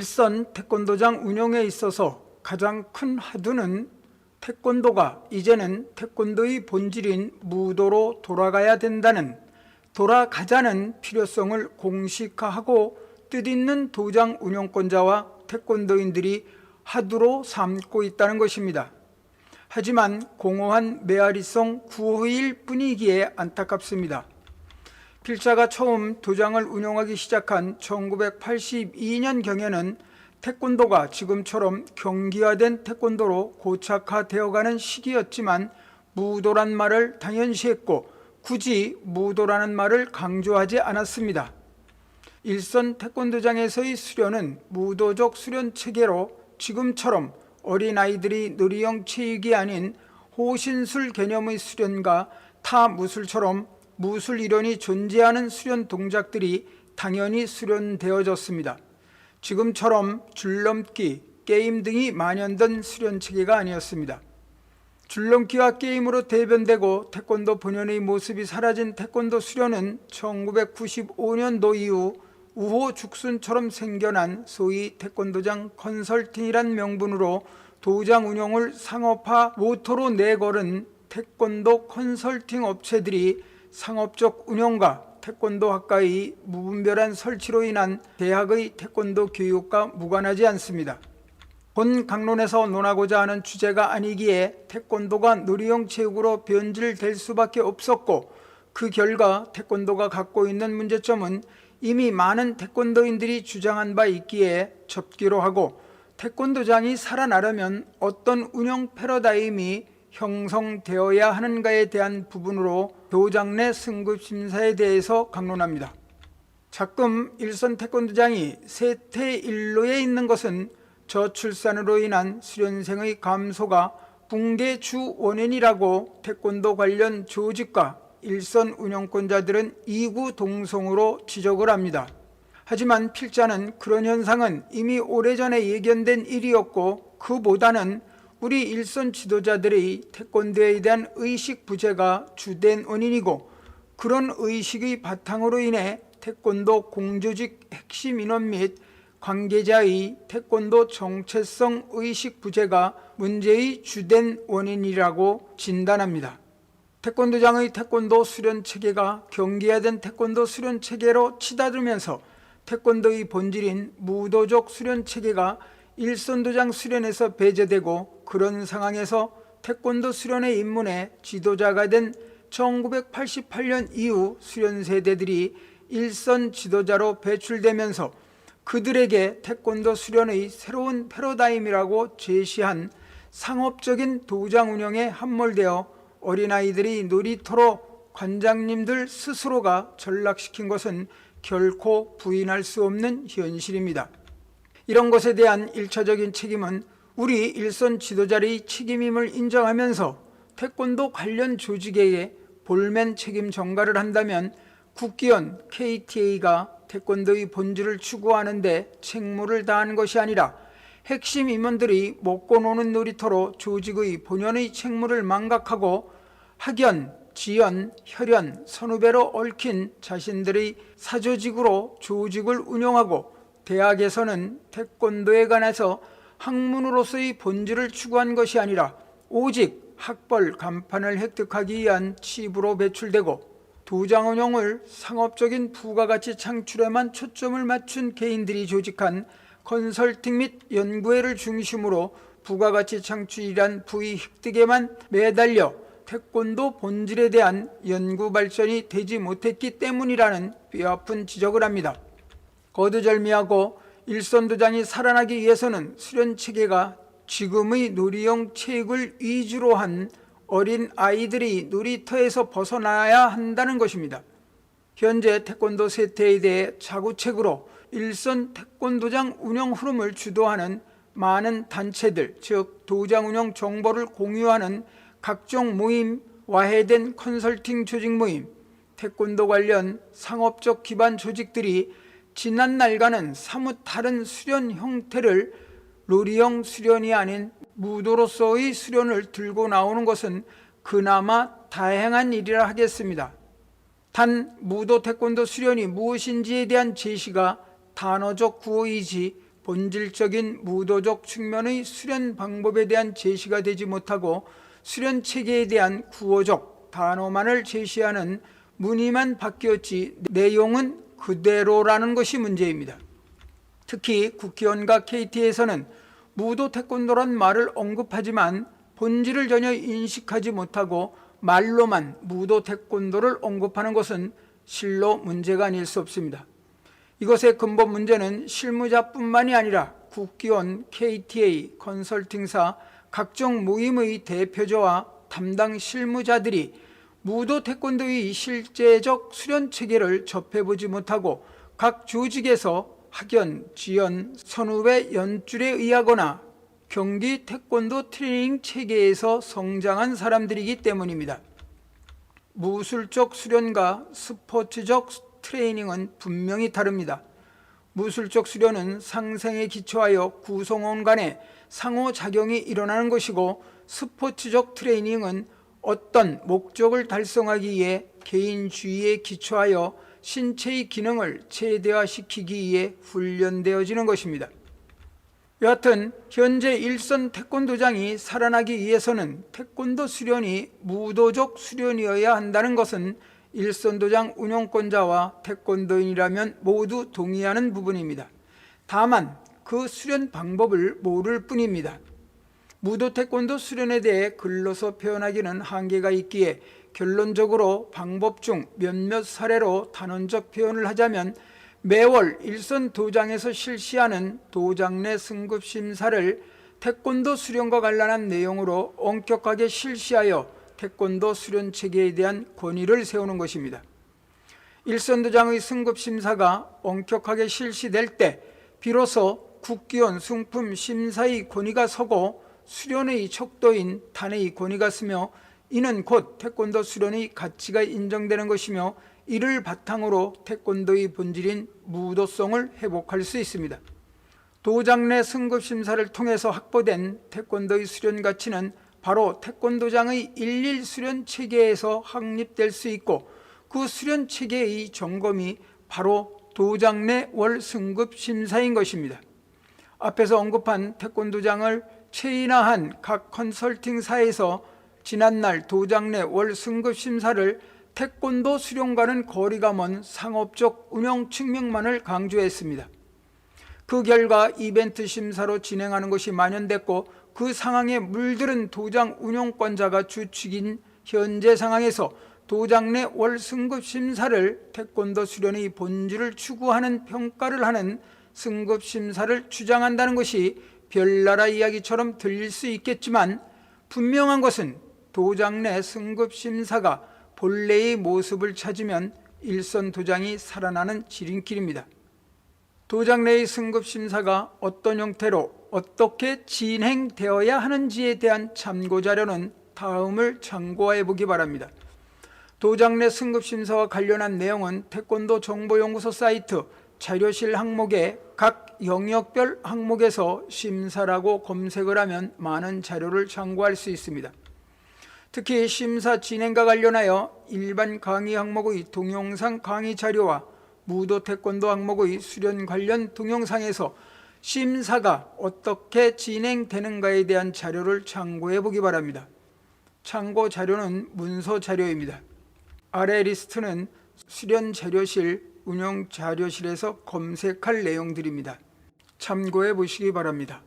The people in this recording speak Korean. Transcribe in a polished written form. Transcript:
일선 태권도장 운영에 있어서 가장 큰 화두는 태권도가 이제는 태권도의 본질인 무도로 돌아가야 된다는, 돌아가자는 필요성을 공식화하고 뜻있는 도장 운영권자와 태권도인들이 화두로 삼고 있다는 것입니다. 하지만 공허한 메아리성 구호일 뿐이기에 안타깝습니다. 필자가 처음 도장을 운영하기 시작한 1982년경에는 태권도가 지금처럼 경기화된 태권도로 고착화되어가는 시기였지만 무도란 말을 당연시했고 굳이 무도라는 말을 강조하지 않았습니다. 일선 태권도장에서의 수련은 무도적 수련 체계로 지금처럼 어린아이들이 놀이형 체육이 아닌 호신술 개념의 수련과 타 무술처럼 무술 이론이 존재하는 수련 동작들이 당연히 수련되어졌습니다. 지금처럼 줄넘기, 게임 등이 만연된 수련 체계가 아니었습니다. 줄넘기와 게임으로 대변되고 태권도 본연의 모습이 사라진 태권도 수련은 1995년도 이후 우호 죽순처럼 생겨난 소위 태권도장 컨설팅이란 명분으로 도장 운영을 상업화 모토로 내걸은 태권도 컨설팅 업체들이 상업적 운영과 태권도 학과의 무분별한 설치로 인한 대학의 태권도 교육과 무관하지 않습니다. 본 강론에서 논하고자 하는 주제가 아니기에 태권도가 놀이형 체육으로 변질될 수밖에 없었고, 그 결과 태권도가 갖고 있는 문제점은 이미 많은 태권도인들이 주장한 바 있기에 접기로 하고, 태권도장이 살아나려면 어떤 운영 패러다임이 형성되어야 하는가에 대한 부분으로 도장 내 승급 심사에 대해서 강론합니다. 자금 일선 태권도장이 세태일로에 있는 것은 저출산으로 인한 수련생의 감소가 붕괴 주 원인이라고 태권도 관련 조직과 일선 운영권자들은 이구동성으로 지적을 합니다. 하지만 필자는 그런 현상은 이미 오래전에 예견된 일이었고, 그보다는 우리 일선 지도자들의 태권도에 대한 의식 부재가 주된 원인이고, 그런 의식의 바탕으로 인해 태권도 공조직 핵심 인원 및 관계자의 태권도 정체성 의식 부재가 문제의 주된 원인이라고 진단합니다. 태권도장의 태권도 수련 체계가 경기화된 태권도 수련 체계로 치닫으면서 태권도의 본질인 무도적 수련 체계가 일선도장 수련에서 배제되고, 그런 상황에서 태권도 수련에 입문해 지도자가 된 1988년 이후 수련 세대들이 일선 지도자로 배출되면서 그들에게 태권도 수련의 새로운 패러다임이라고 제시한 상업적인 도장 운영에 함몰되어 어린아이들이 놀이터로 관장님들 스스로가 전락시킨 것은 결코 부인할 수 없는 현실입니다. 이런 것에 대한 1차적인 책임은 우리 일선 지도자의 책임임을 인정하면서 태권도 관련 조직에게 볼멘 책임 전가를 한다면 국기원 KTA가 태권도의 본질을 추구하는데 책무를 다하는 것이 아니라 핵심 임원들이 먹고 노는 놀이터로 조직의 본연의 책무를 망각하고 학연, 지연, 혈연, 선후배로 얽힌 자신들의 사조직으로 조직을 운영하고, 대학에서는 태권도에 관해서 학문으로서의 본질을 추구한 것이 아니라 오직 학벌 간판을 획득하기 위한 칩으로 배출되고, 도장 운영을 상업적인 부가가치 창출에만 초점을 맞춘 개인들이 조직한 컨설팅 및 연구회를 중심으로 부가가치 창출이란 부의 획득에만 매달려 태권도 본질에 대한 연구 발전이 되지 못했기 때문이라는 뼈아픈 지적을 합니다. 거두절미하고 일선도장이 살아나기 위해서는 수련체계가 지금의 놀이형 체육을 위주로 한 어린 아이들이 놀이터에서 벗어나야 한다는 것입니다. 현재 태권도 세태에 대해 자구책으로 일선 태권도장 운영 흐름을 주도하는 많은 단체들, 즉 도장 운영 정보를 공유하는 각종 모임, 와해된 컨설팅 조직 모임, 태권도 관련 상업적 기반 조직들이 지난 날과는 사뭇 다른 수련 형태를 놀이형 수련이 아닌 무도로서의 수련을 들고 나오는 것은 그나마 다행한 일이라 하겠습니다. 단 무도 태권도 수련이 무엇인지에 대한 제시가 단어적 구호이지 본질적인 무도적 측면의 수련 방법에 대한 제시가 되지 못하고 수련 체계에 대한 구어적 단어만을 제시하는 문의만 바뀌었지 내용은 그대로라는 것이 문제입니다. 특히 국회의원과 KT에서는 무도 태권도란 말을 언급하지만 본질을 전혀 인식하지 못하고 말로만 무도 태권도를 언급하는 것은 실로 문제가 아닐 수 없습니다. 이것의 근본 문제는 실무자뿐만이 아니라 국기원, KTA, 컨설팅사, 각종 모임의 대표자와 담당 실무자들이 무도 태권도의 실제적 수련 체계를 접해보지 못하고 각 조직에서 학연, 지연, 선후배 연줄에 의하거나 경기 태권도 트레이닝 체계에서 성장한 사람들이기 때문입니다. 무술적 수련과 스포츠적 트레이닝은 분명히 다릅니다. 무술적 수련은 상생에 기초하여 구성원 간의 상호작용이 일어나는 것이고, 스포츠적 트레이닝은 어떤 목적을 달성하기 위해 개인주의에 기초하여 신체의 기능을 최대화시키기 위해 훈련되어지는 것입니다. 여하튼 현재 일선 태권도장이 살아나기 위해서는 태권도 수련이 무도적 수련이어야 한다는 것은 일선도장 운영권자와 태권도인이라면 모두 동의하는 부분입니다. 다만 그 수련 방법을 모를 뿐입니다. 무도 태권도 수련에 대해 글로서 표현하기는 한계가 있기에 결론적으로 방법 중 몇몇 사례로 단언적 표현을 하자면, 매월 일선 도장에서 실시하는 도장 내 승급 심사를 태권도 수련과 관련한 내용으로 엄격하게 실시하여 태권도 수련 체계에 대한 권위를 세우는 것입니다. 일선 도장의 승급 심사가 엄격하게 실시될 때 비로소 국기원 승품 심사의 권위가 서고 수련의 척도인 단의 권위가 서며, 이는 곧 태권도 수련의 가치가 인정되는 것이며, 이를 바탕으로 태권도의 본질인 무도성을 회복할 수 있습니다. 도장 내 승급 심사를 통해서 확보된 태권도의 수련 가치는 바로 태권도장의 일일 수련 체계에서 확립될 수 있고, 그 수련 체계의 점검이 바로 도장 내 월 승급 심사인 것입니다. 앞에서 언급한 태권도장을 체인화한 각 컨설팅사에서 지난날 도장 내 월 승급 심사를 태권도 수련과는 거리가 먼 상업적 운영 측면만을 강조했습니다. 그 결과 이벤트 심사로 진행하는 것이 만연됐고, 그 상황에 물들은 도장 운영권자가 주축인 현재 상황에서 도장 내 월 승급 심사를 태권도 수련의 본질을 추구하는 평가를 하는 승급 심사를 주장한다는 것이 별나라 이야기처럼 들릴 수 있겠지만, 분명한 것은 도장 내 승급 심사가 본래의 모습을 찾으면 일선 도장이 살아나는 지름길입니다. 도장 내의 승급 심사가 어떤 형태로 어떻게 진행되어야 하는지에 대한 참고 자료는 다음을 참고해 보기 바랍니다. 도장 내 승급 심사와 관련한 내용은 태권도 정보연구소 사이트 자료실 항목에 각 영역별 항목에서 심사라고 검색을 하면 많은 자료를 참고할 수 있습니다. 특히 심사 진행과 관련하여 일반 강의 항목의 동영상 강의 자료와 무도 태권도 항목의 수련 관련 동영상에서 심사가 어떻게 진행되는가에 대한 자료를 참고해 보기 바랍니다. 참고 자료는 문서 자료입니다. 아래 리스트는 수련 자료실, 운영 자료실에서 검색할 내용들입니다. 참고해 보시기 바랍니다.